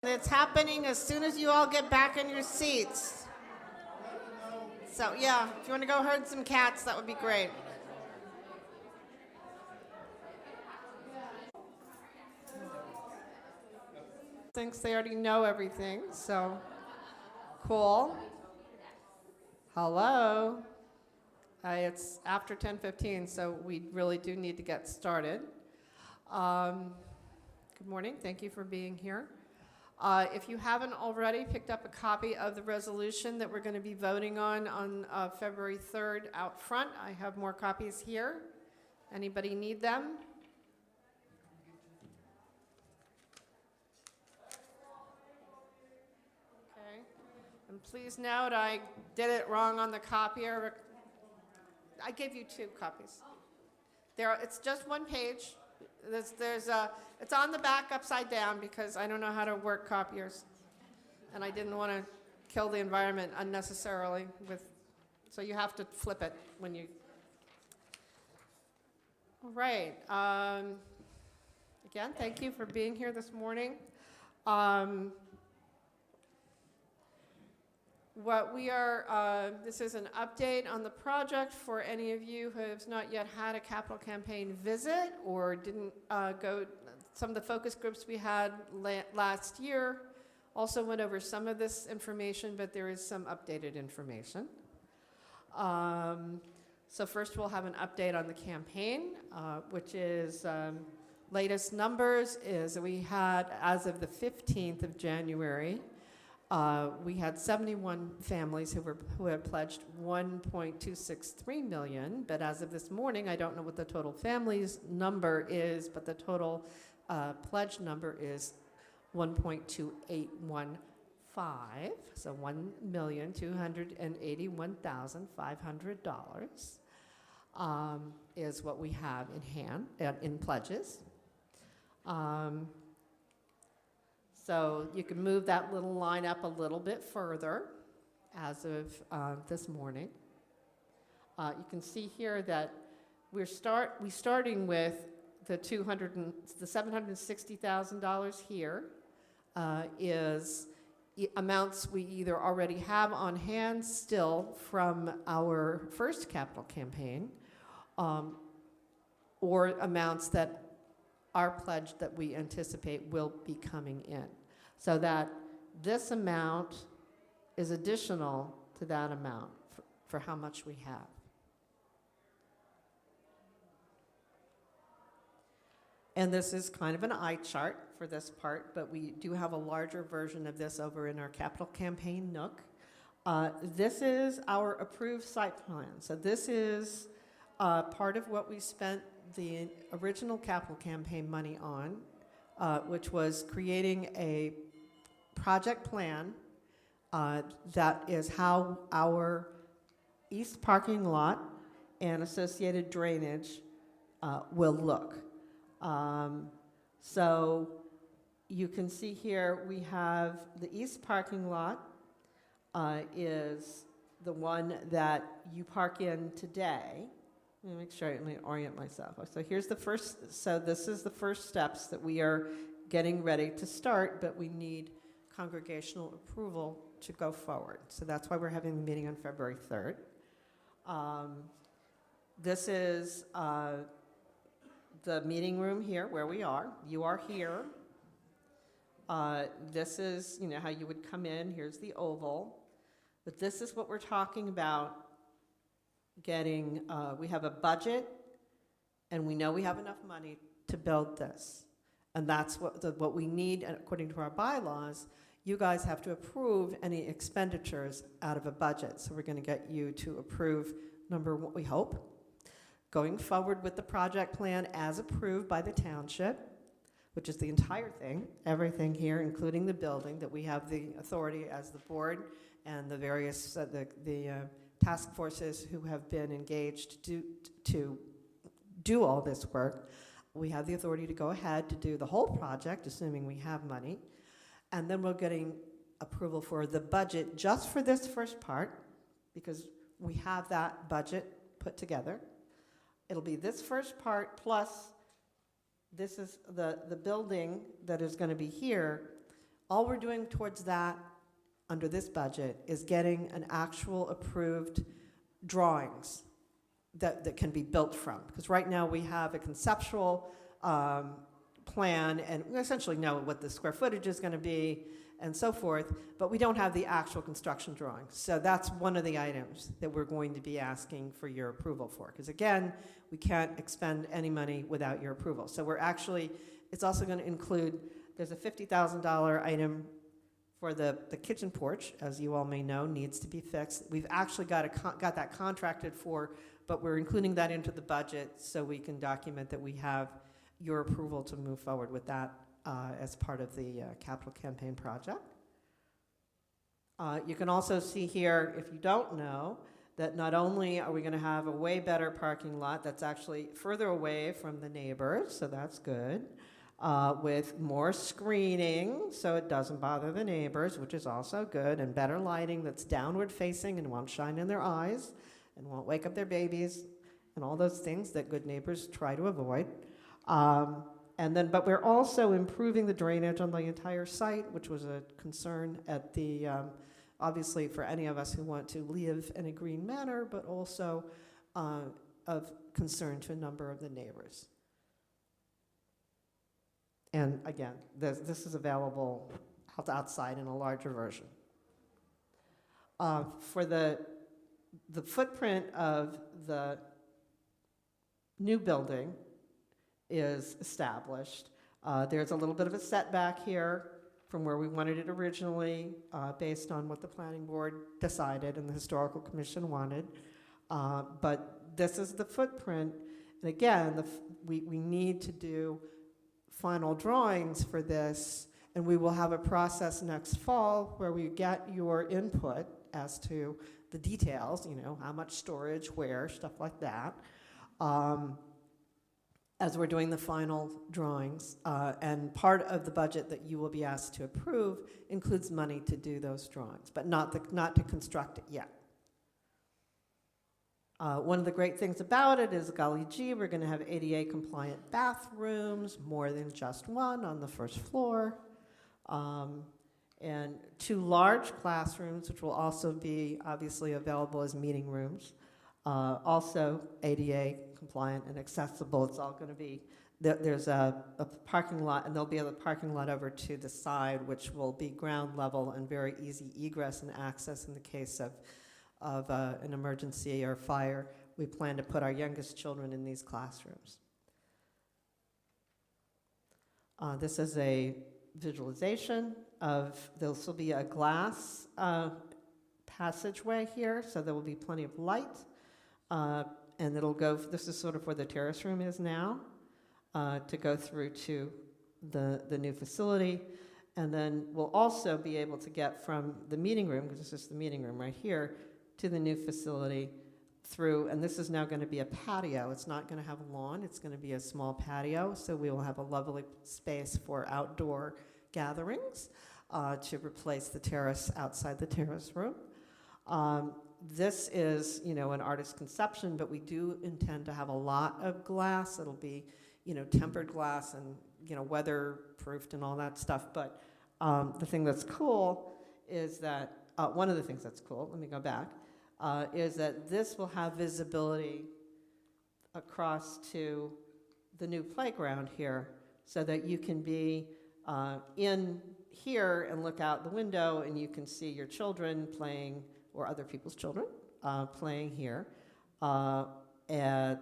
It's happening as soon as you all get back in your seats. So yeah, if you want to go herd some cats, that would be great. Thinks they already know everything, so cool. Hello. It's after 10:15, so we really do need to get started. Good morning. Thank you for being here. If you haven't already picked up a copy of the resolution that we're going to be voting on February 3rd out front, I have more copies here. Anybody need them? Okay. And please note, I did it wrong on the copier. I gave you 2 copies. It's just 1 page. It's on the back upside down because I don't know how to work copiers. And I didn't want to kill the environment unnecessarily so you have to flip it when you. All right. Again, thank you for being here this morning. This is an update on the project for any of you who have not yet had a capital campaign visit or didn't go. Some of the focus groups we had last year also went over some of this information, but there is some updated information. So first we'll have an update on the campaign, which is latest numbers is we had, as of the 15th of January, we had 71 families who had pledged $1.263 million, but as of this morning, I don't know what the total families number is, but the total pledge number is 1.2815, so $1,281,500 is what we have in hand in pledges. So you can move that little line up a little bit further as of this morning. You can see here that we're starting with the $760,000 here is amounts we either already have on hand still from our first capital campaign, or amounts that our pledge that we anticipate will be coming in. So that this amount is additional to that amount for how much we have. And this is kind of an eye chart for this part, but we do have a larger version of this over in our capital campaign nook. This is our approved site plan. So this is part of what we spent the original capital campaign money on, which was creating a project plan that is how our east parking lot and associated drainage will look. So you can see here we have the east parking lot is the one that you park in today. Let me make sure I orient myself. So here's the first, so this is the first steps that we are getting ready to start, but we need congregational approval to go forward. So that's why we're having the meeting on February 3rd. This is the meeting room here where we are. You are here. This is, how you would come in. Here's the oval. But this is what we're talking about getting. We have a budget, and we know we have enough money to build this. And that's what we need, and according to our bylaws, you guys have to approve any expenditures out of a budget. So we're going to get you to approve, what we hope, going forward with the project plan as approved by the township, which is the entire thing, everything here, including the building, that we have the authority as the board and the various task forces who have been engaged to do all this work. We have the authority to go ahead to do the whole project, assuming we have money. And then we're getting approval for the budget just for this first part, because we have that budget put together. It'll be this first part plus this is the building that is going to be here All we're doing towards that under this budget is getting an actual approved drawings that can be built from. Because right now we have a conceptual plan, and we essentially know what the square footage is going to be and so forth, but we don't have the actual construction drawings. So that's one of the items that we're going to be asking for your approval for. Because again, we can't expend any money without your approval. So we're actually, it's also going to include, there's a $50,000 item for the kitchen porch, as you all may know, needs to be fixed. We've actually got that contracted for, but we're including that into the budget so we can document that we have your approval to move forward with that as part of the capital campaign project. You can also see here, if you don't know, that not only are we going to have a way better parking lot that's actually further away from the neighbors, so that's good, with more screening so it doesn't bother the neighbors, which is also good, and better lighting that's downward facing and won't shine in their eyes and won't wake up their babies and all those things that good neighbors try to avoid. But we're also improving the drainage on the entire site, which was a concern at the, obviously for any of us who want to live in a green manner, but also of concern to a number of the neighbors. And again, this is available outside in a larger version. For the footprint of the new building is established. There's a little bit of a setback here from where we wanted it originally, based on what the planning board decided and the historical commission wanted. But this is the footprint. And again, we need to do final drawings for this, and we will have a process next fall where we get your input as to the details, you know, how much storage, where, stuff like that. As we're doing the final drawings, and part of the budget that you will be asked to approve includes money to do those drawings, but not to construct it yet. One of the great things about it is, golly gee, we're going to have ADA compliant bathrooms, more than just one on the first floor, and 2 large classrooms, which will also be obviously available as meeting rooms. Also ADA compliant and accessible. It's all going to be, there's a parking lot, and there'll be a parking lot over to the side, which will be ground level and very easy egress and access in the case of an emergency or fire. We plan to put our youngest children in these classrooms. This is a visualization of, this will be a glass passageway here, so there will be plenty of light. And it'll go, this is sort of where the terrace room is now, to go through to the new facility. And then we'll also be able to get from the meeting room, because this is the meeting room right here, to the new facility through, and this is now going to be a patio. It's not going to have a lawn, it's going to be a small patio, so we will have a lovely space for outdoor gatherings to replace the terrace outside the terrace room. This is, you know, an artist's conception, but we do intend to have a lot of glass. It'll be, you know, tempered glass and, you know, weather-proofed and all that stuff. But the thing that's cool is that, one of the things that's cool, let me go back, is that this will have visibility across to the new playground here, so that you can be in here and look out the window and you can see your children playing, or other people's children playing here, and,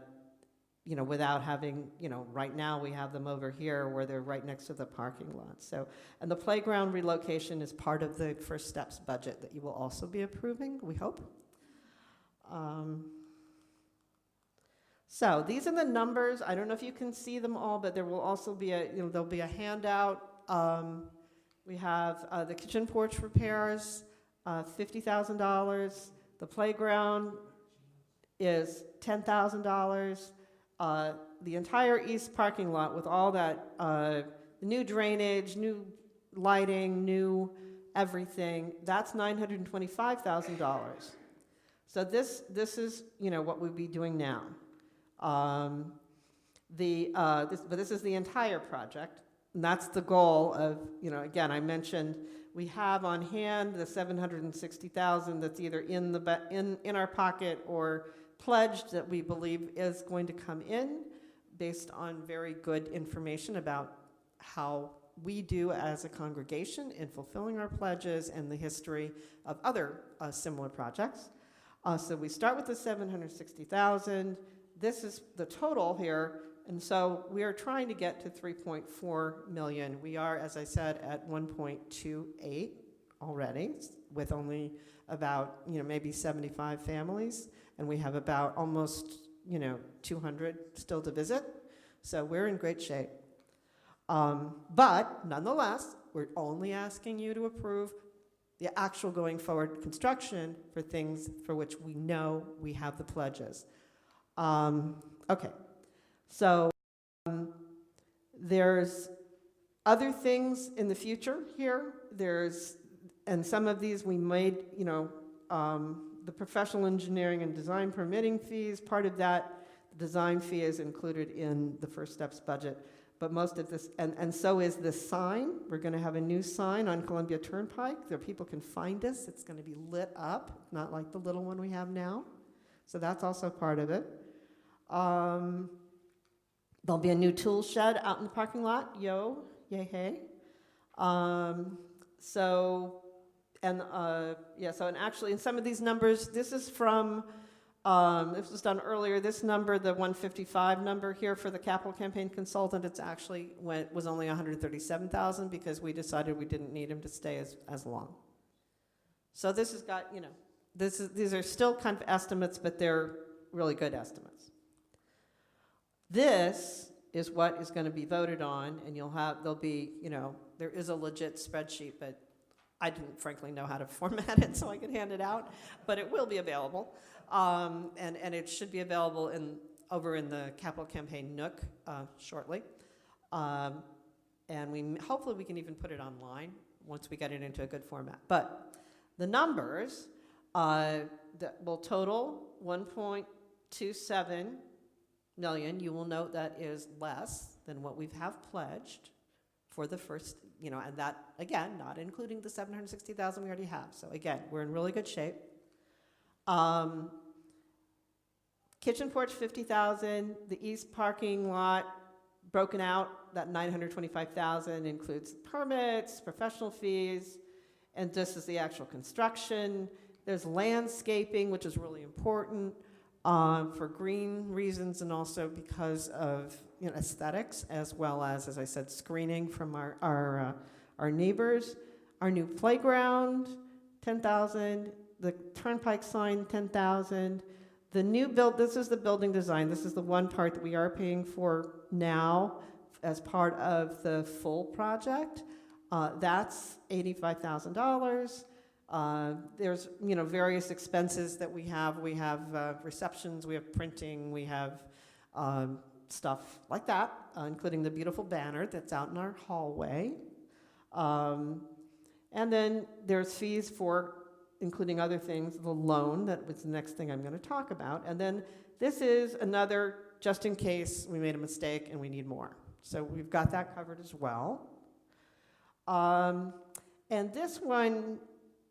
you know, without having, you know, right now we have them over here where they're right next to the parking lot. So, and the playground relocation is part of the First Steps budget that you will also be approving, we hope. So these are the numbers. I don't know if you can see them all, but there will also be a, you know, there'll be a handout. We have the kitchen porch repairs, $50,000. The playground is $10,000. The entire east parking lot with all that new drainage, new lighting, new everything, that's $925,000. So this is, you know, what we'll be doing now. But this is the entire project. And that's the goal of, again, I mentioned we have on hand the 760,000 that's either in our pocket or pledged that we believe is going to come in based on very good information about how we do as a congregation in fulfilling our pledges and the history of other similar projects. So we start with the 760,000. This is the total here. And so we are trying to get to 3.4 million. We are, as I said, at 1.28 already, with only about, maybe 75 families. And we have about almost, 200 still to visit. So we're in great shape. But nonetheless, we're only asking you to approve the actual going forward construction for things for which we know we have the pledges. Okay. So there's other things in the future here. And some of these we made, the professional engineering and design permitting fees, part of that, the design fee is included in the First Steps budget. But most of this, and so is the sign. We're going to have a new sign on Columbia Turnpike. There people can find us. It's going to be lit up, not like the little one we have now. So that's also part of it. There'll be a new tool shed out in the parking lot. Yay, hey. So actually in some of these numbers, this is from, this was done earlier, this number, the 155 number here for the capital campaign consultant, it's actually was only 137,000 because we decided we didn't need him to stay as long. So this has got, these are still kind of estimates, but they're really good estimates. This is what is going to be voted on, and there'll be, there is a legit spreadsheet, but I didn't frankly know how to format it so I could hand it out, but it will be available. And it should be available over in the Capital Campaign Nook shortly. And hopefully we can even put it online once we get it into a good format. But the numbers that will total 1.27 million. You will note that is less than what we have pledged for the first, and that, again, not including the 760,000 we already have. So again, we're in really good shape. Kitchen porch, 50,000. The east parking lot, broken out, that 925,000 includes permits, professional fees, and this is the actual construction. There's landscaping, which is really important. For green reasons and also because of aesthetics, as well as I said, screening from our neighbors. Our new playground, 10,000. The turnpike sign, 10,000. The new this is the building design. This is the one part that we are paying for now as part of the full project. That's $85,000. There's various expenses that we have. We have receptions, we have printing, we have stuff like that, including the beautiful banner that's out in our hallway. And then there's fees for, including other things, the loan, that was the next thing I'm going to talk about. And then this is another, just in case we made a mistake and we need more. So we've got that covered as well. And this one,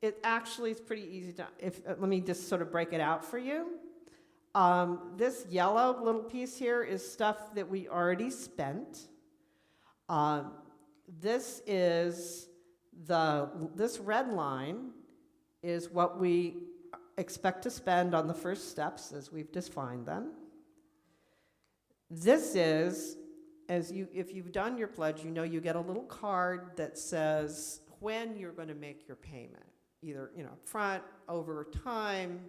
it actually is pretty easy to, let me just sort of break it out for you. This yellow little piece here is stuff that we already spent. This red line is what we expect to spend on the first steps as we've defined them. This is, if you've done your pledge, you get a little card that says when you're going to make your payment. Either up front, over time,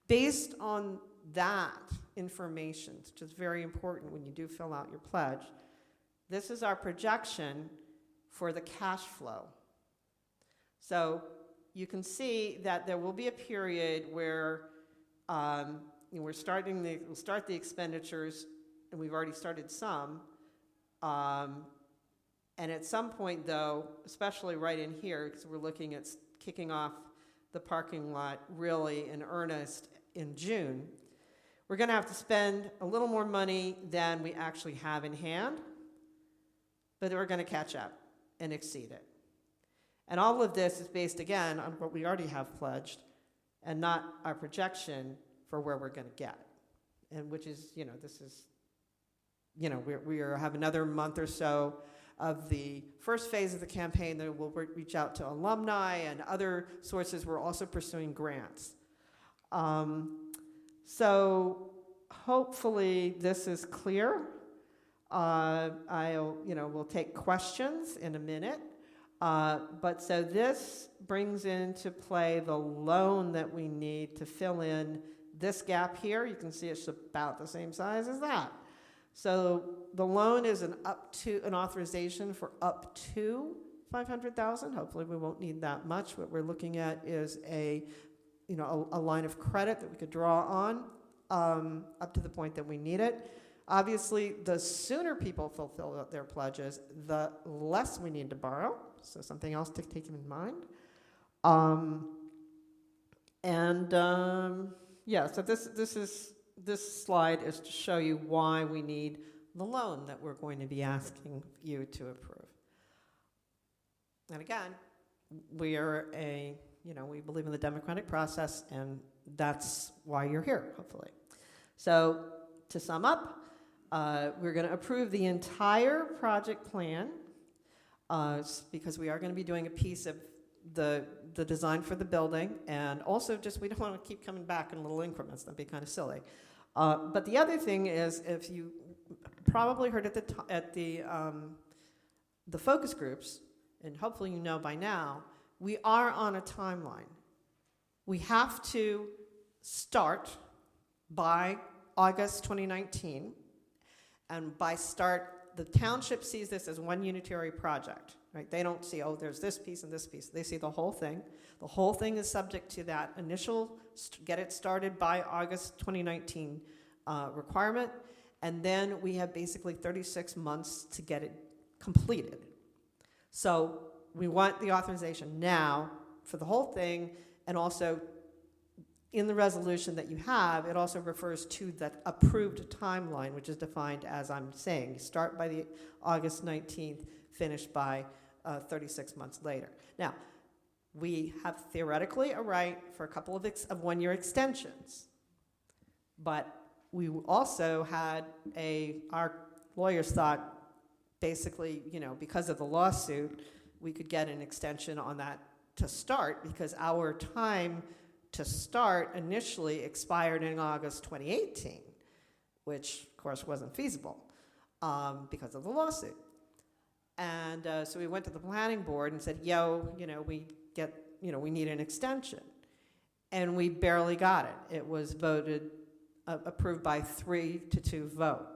based on that information, which is very important when you do fill out your pledge. This is our projection for the cash flow. So you can see that there will be a period where we'll start the expenditures, and we've already started some. And at some point, though, especially right in here, because we're looking at kicking off the parking lot really in earnest in June, we're going to have to spend a little more money than we actually have in hand. but we're going to catch up and exceed it. And all of this is based, again, on what we already have pledged and not our projection for where we're going to get. And which is, this is, we have another month or so of the first phase of the campaign that we'll reach out to alumni and other sources. We're also pursuing grants. So hopefully this is clear. We'll take questions in a minute. But so this brings into play the loan that we need to fill in this gap here. You can see it's about the same size as that. So the loan is an authorization for up to $500,000. Hopefully we won't need that much. What we're looking at is a line of credit that we could draw on up to the point that we need it. Obviously, the sooner people fulfill their pledges, the less we need to borrow. So something else to take in mind. So this slide is to show you why we need the loan that we're going to be asking you to approve. And again, we believe in the democratic process, and that's why you're here, hopefully. So to sum up, we're going to approve the entire project plan because we are going to be doing a piece of the design for the building, and also we don't want to keep coming back in little increments. That'd be kind of silly. But the other thing is, if you probably heard at the focus groups, and hopefully you know by now, we are on a timeline. We have to start by August 2019, and by start, the township sees this as one unitary project, right? They don't see, there's this piece and this piece. They see the whole thing. The whole thing is subject to that initial get it started by August 2019 requirement, and then we have basically 36 months to get it completed. So we want the authorization now for the whole thing, and also in the resolution that you have, it also refers to that approved timeline, which is defined as I'm saying, start by the August 19th, finish by 36 months later. Now, we have theoretically a right for a couple of one-year extensions, but we also had our lawyers thought basically, because of the lawsuit, we could get an extension on that to start, because our time to start initially expired in August 2018, which of course wasn't feasible because of the lawsuit. And so we went to the planning board and said, we need an extension. And we barely got it. It was approved by 3-2 vote.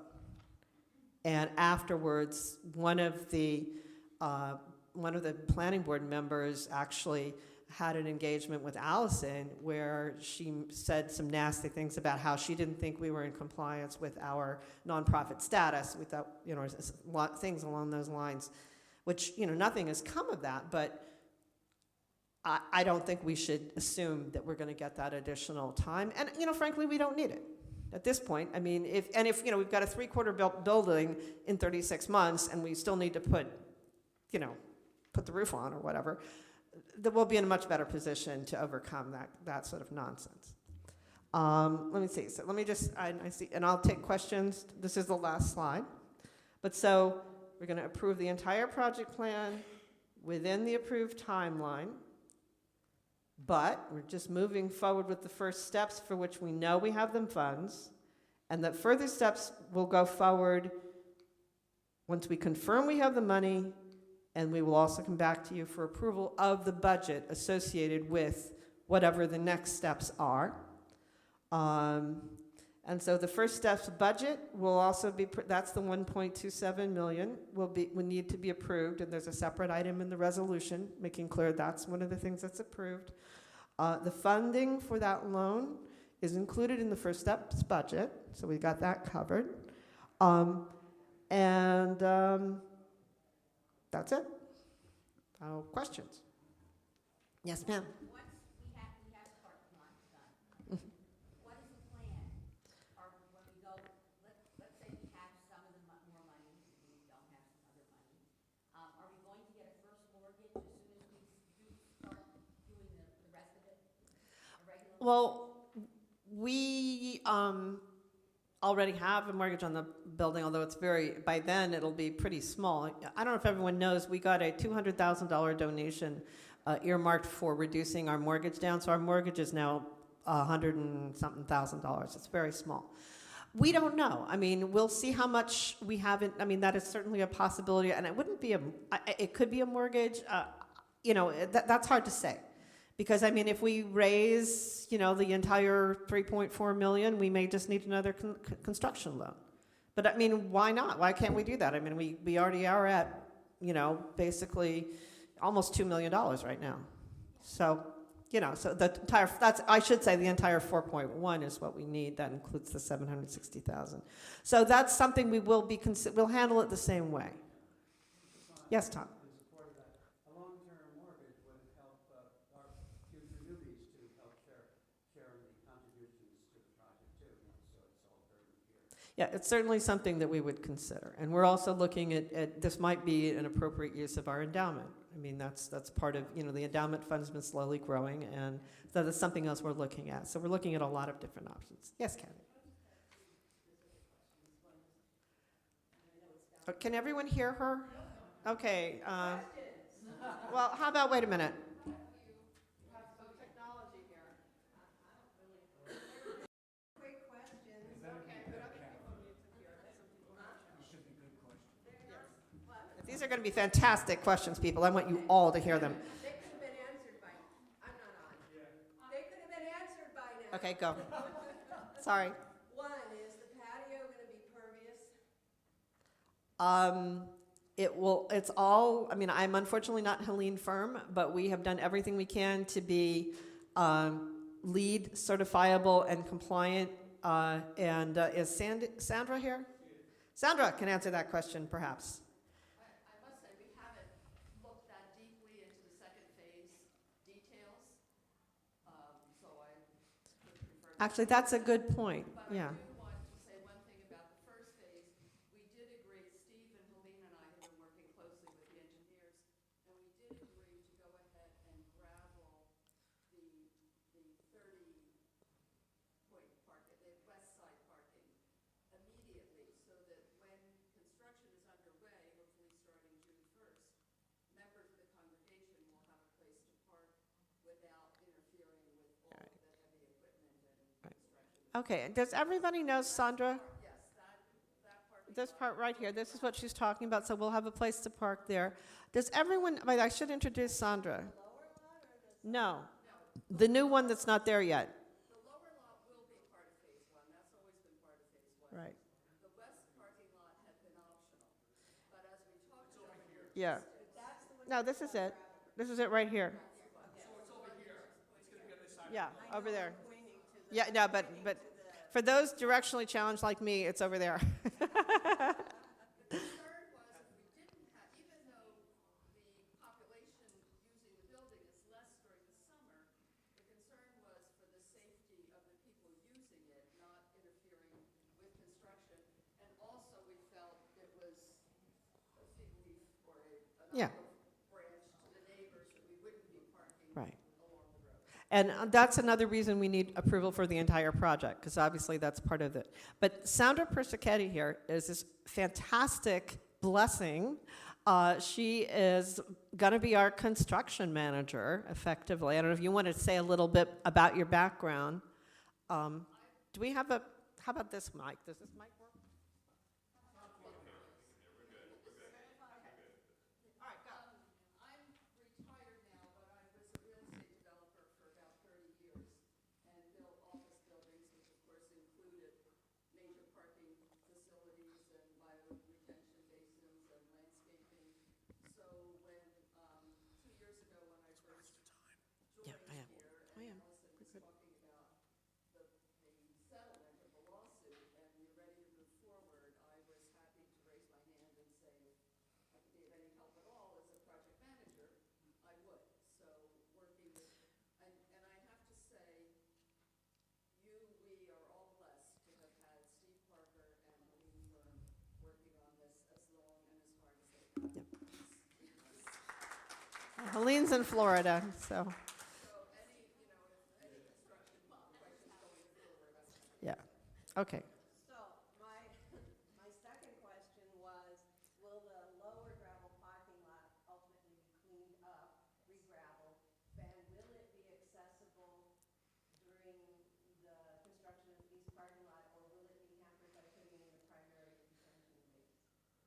And afterwards, one of the planning board members actually had an engagement with Allison where she said some nasty things about how she didn't think we were in compliance with our nonprofit status. We thought, things along those lines, which, nothing has come of that, but I don't think we should assume that we're going to get that additional time. And, frankly, we don't need it at this point. I mean, if we've got a 3-quarter built building in 36 months and we still need to put the roof on or whatever, that we'll be in a much better position to overcome that sort of nonsense. Let me see. So let me just, I see, and I'll take questions. This is the last slide. But so we're going to approve the entire project plan within the approved timeline, but we're just moving forward with the first steps for which we know we have them funds, and that further steps will go forward once we confirm we have the money. And we will also come back to you for approval of the budget associated with whatever the next steps are. And so the first steps budget will also be, that's the 1.27 million, will need to be approved, and there's a separate item in the resolution making clear that's one of the things that's approved. The funding for that loan is included in the first steps budget, so we got that covered. That's it. Questions? Yes, ma'am. Once we have the parking lot done, what is the plan? Or when we go, let's say we have some of the more money, we don't have some other money. Well, we already have a mortgage on the building, although it's by then it'll be pretty small. I don't know if everyone knows, we got a $200,000 donation earmarked for reducing our mortgage down, so our mortgage is now $100,000 and something. It's very small. We don't know. I mean, we'll see how much we haven't. I mean, that is certainly a possibility, and it wouldn't be it could be a mortgage. That's hard to say. Because, I mean, if we raise, the entire 3.4 million, we may just need another construction loan. But, I mean, why not? Why can't we do that? I mean, we already are at, basically almost $2 million right now. So, so the entire, I should say the entire 4.1 is what we need. That includes the 760,000. So that's something we will we'll handle it the same way. Yes, Tom? Yeah, it's certainly something that we would consider. And we're also looking at this might be an appropriate use of our endowment. I mean, that's part of, the endowment fund's been slowly growing, and so that's something else we're looking at. So we're looking at a lot of different options. Yes, Kathy? Can everyone hear her? Okay. Well, how about, wait a minute. These are going to be fantastic questions, people. I want you all to hear them. They could have been answered by, I'm not on. They could have been answered by now. Okay, go. Sorry. One, is the patio going to be pervious? It's all, I mean, I'm unfortunately not Helene firm, but we have done everything we can to be LEED certifiable and compliant. Is Sandra here? Sandra can answer that question, perhaps. Actually, that's a good point. Yeah. I do want to say one thing about the first phase. We did agree, Steve and Helene and I have been working closely with the engineers, and we did agree to go ahead and gravel the 30-point parking, the west side parking, immediately, so that when construction is underway, hopefully starting June 1st, members of the congregation will have a place to park without interfering with all of the heavy equipment and construction. Okay, does everybody know Sandra? Yes, that part. This part right here, this is what she's talking about, so we'll have a place to park there. Does everyone, wait, I should introduce Sandra. No, the new one that's not there yet. The lower lot will be part of phase one. That's always been part of phase one. Right, The west parking lot had been optional, but as we talked about. yeah. No, this is it. This is it right here. Yeah, over there. Yeah, no, but for those directionally challenged like me, it's over there. The concern was if we didn't have, even though the population using the building is less during the summer, the concern was for the safety of the people using it, not interfering with construction. And also we felt it was a fig leaf or Yeah. branch to the neighbors that we wouldn't be parking Right. along the road. And that's another reason we need approval for the entire project, because obviously that's part of it. But Sandra Persichetti here is this fantastic blessing. She is going to be our construction manager, effectively. I don't know if you want to say a little bit about your background. Do we have how about this mic? Does this mic work? I'm retired now, but I was a real estate developer for about 30 years and built office buildings, which of course included major parking facilities and bio-retention basins and landscaping. So when, 2 years ago when I first Yeah, joined I am. here, I am. and Allison was talking about the settlement of the lawsuit and you're ready to move forward, I was happy to raise my hand and say, if I could be of any help at all as a project manager, I would. So working with, and I have to say, we are all blessed to have had Steve Parker and Helene Firm working on this as long and as hard as they have. Helene's in Florida, so. So any, if any construction Okay. So, my, my second question was, will the lower gravel parking lot ultimately be cleaned up, re-gravelled, and will it be accessible during the construction of the east parking lot, or will it be hampered by putting in the primary detention base?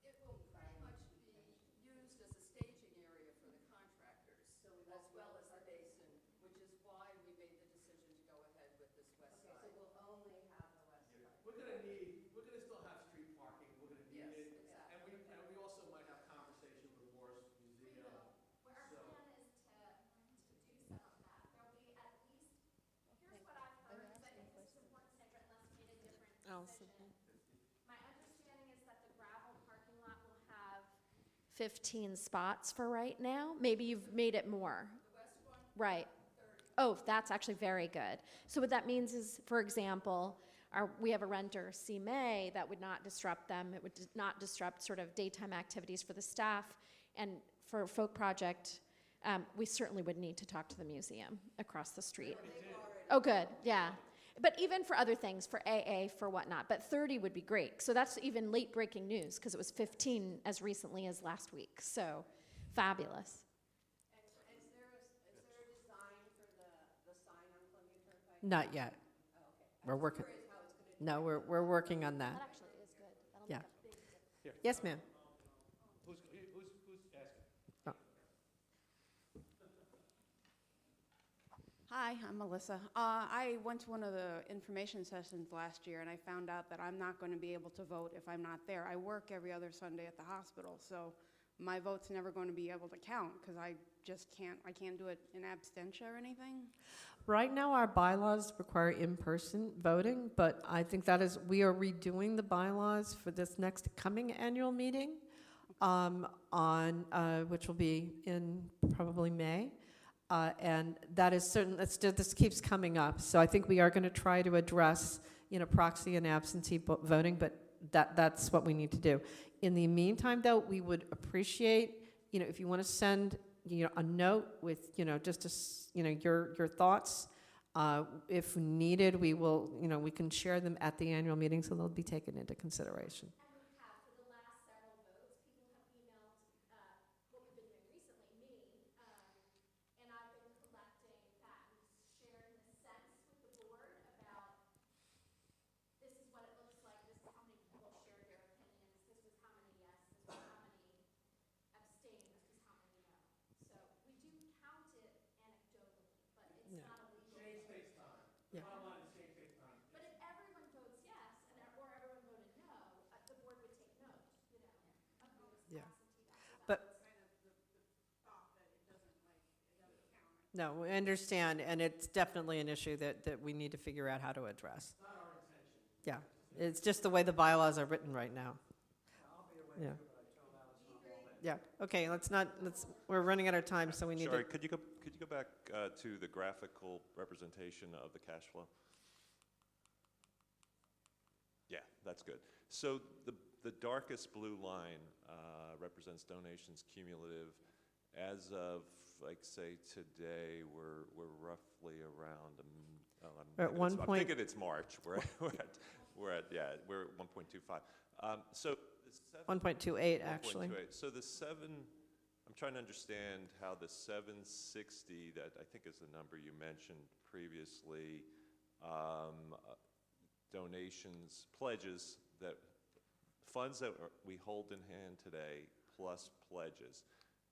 It will pretty much be used as a staging area for the contractors, So we as won't be well able as to the park- basin, which is why we made the decision to go ahead with this west Okay, side. so we'll only have the west Yeah, part. we're gonna still have street parking, we're gonna need Yes, it. exactly. And we also might have conversation with Morris Museum. Where our So- plan is to do some of that. There'll be at least, here's what I've heard, because I think this is important to say, but unless made a different decision. My understanding is that the gravel parking lot will have 15 spots for right now. Maybe you've made it more. The west one, Right. 30. Oh, that's actually very good. So what that means is, for example, we have a renter, C. May, that would not disrupt them. It would not disrupt sort of daytime activities for the staff. And for Folk Project, we certainly would need to talk to the museum across the street. Oh, good, yeah. But even for other things, for AA, for whatnot, but 30 would be great. So that's even late breaking news, because it was 15 as recently as last week. So fabulous. And is there a design for the sign on Columbia Turnpike? Not yet. Oh, okay. We're I'm working. curious how it's gonna. No, we're working on that. That actually is good. That'll Yeah. make a big difference. Here. Yes, ma'am. Who's asking? Hi, I'm Melissa. I went to one of the information sessions last year, and I found out that I'm not going to be able to vote if I'm not there. I work every other Sunday at the hospital, so my vote's never going to be able to count because I can't do it in abstention or anything. Right now, our bylaws require in-person voting, but I think we are redoing the bylaws for this next coming annual meeting, which will be in probably May. And that is certain, this keeps coming up. So I think we are going to try to address, proxy and absentee voting, but that's what we need to do. In the meantime, though, we would appreciate, if you want to send, a note with, your thoughts. If needed, we will, we can share them at the annual meeting, so they'll be taken into consideration. And we have, for the last several votes, people have emailed what we've been doing recently, me, and I've been collecting that and sharing the sense with the board about this is what it looks like, this is how many people shared their opinions, this was how many yes, this was how many abstained, this was how many no. So we do count it anecdotally, but it's Yeah. not a legal. Change takes time. Yeah. Bottom line is change takes time. But if everyone votes yes, or everyone voted no, the board would take note, of those Yeah. absentee ballots. But Kind of the thought that it doesn't count. no, we understand, and it's definitely an issue that we need to figure out how to address. It's not our intention. Yeah, it's just the way the bylaws are written right now. Yeah. Yeah, okay, we're running out of time, so we need to. Sorry, could you go back to the graphical representation of the cash flow? Yeah, that's good. So the darkest blue line represents donations cumulative. As of, like, say, today, we're roughly around, We're at I'm thinking it's March. We're at 1.25. So the 1.28, actually. 1.28. So the 7, I'm trying to understand how the 760, that I think is the number you mentioned previously, donations, pledges, funds that we hold in hand today plus pledges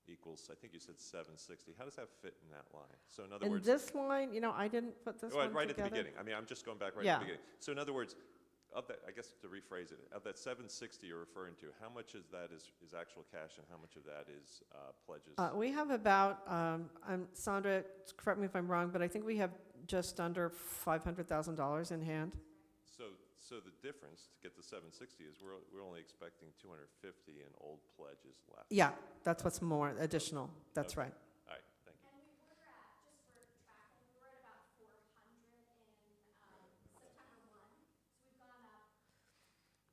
equals, I think you said 760. How does that fit in that line? So in other And words, this line, I didn't put this well, one right at the together. beginning. I'm just going back right Yeah. at the beginning. So in other words, of that, I guess to rephrase it, of that 760 you're referring to, how much of that is actual cash and how much of that is pledges? We have about, Sandra, correct me if I'm wrong, but I think we have just under $500,000 in hand. So the difference to get to 760 is we're only expecting 250 in old pledges left. Yeah, that's what's more additional. That's Okay. right. All right, thank you. And we were at, just for tracking, we were at about 400 in September 1. So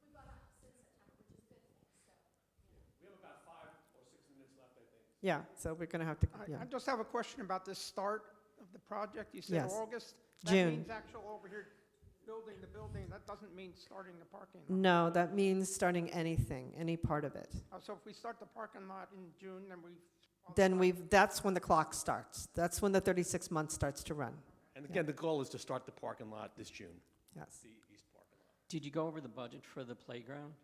we've gone up since September, which is good things, so. We have about 5 or 6 minutes left, I think. Yeah, so we're going to have to, I just have a question about the start of the project. You Yes. said August? June. That means actual over here, building the building, that doesn't mean starting the parking lot. No, that means starting anything, any part of it. So if we start the parking lot in June, That's when the clock starts. That's when the 36 months starts to run. And again, the goal is to start the parking lot this June, Yes. the east parking lot. Did you go over the budget for the playground?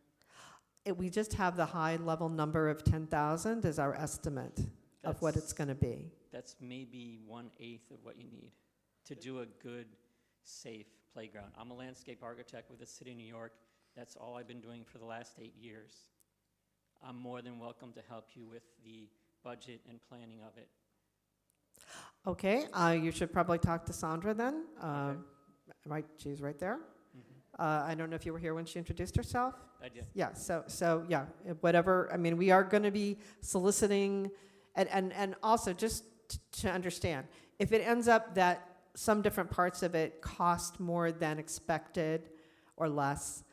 We just have the high level number of 10,000 as our estimate of what it's going to be. That's maybe 1/8 of what you need to do a good, safe playground. I'm a landscape architect with the city of New York. That's all I've been doing for the last 8 years. I'm more than welcome to help you with the budget and planning of it. Okay, you should probably talk to Sandra then. Right, she's right there. I don't know if you were here when she introduced herself. I did. Yeah, so yeah, whatever, I mean, we are going to be soliciting, and also just to understand, if it ends up that some different parts of it cost more than expected or less,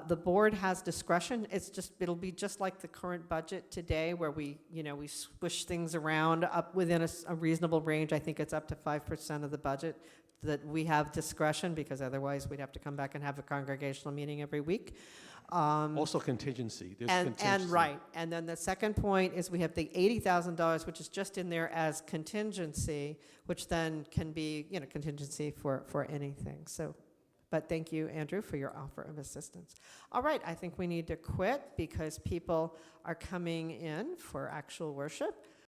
the board has discretion. It'll be just like the current budget today, where we swish things around up within a reasonable range. I think it's up to 5% of the budget that we have discretion, because otherwise we'd have to come back and have a congregational meeting every week. Also contingency, there's contingency. And right, and then the second point is we have the $80,000, which is just in there as contingency, which then can be, contingency for anything. So, but thank you, Andrew, for your offer of assistance. All right, I think we need to quit because people are coming in for actual worship.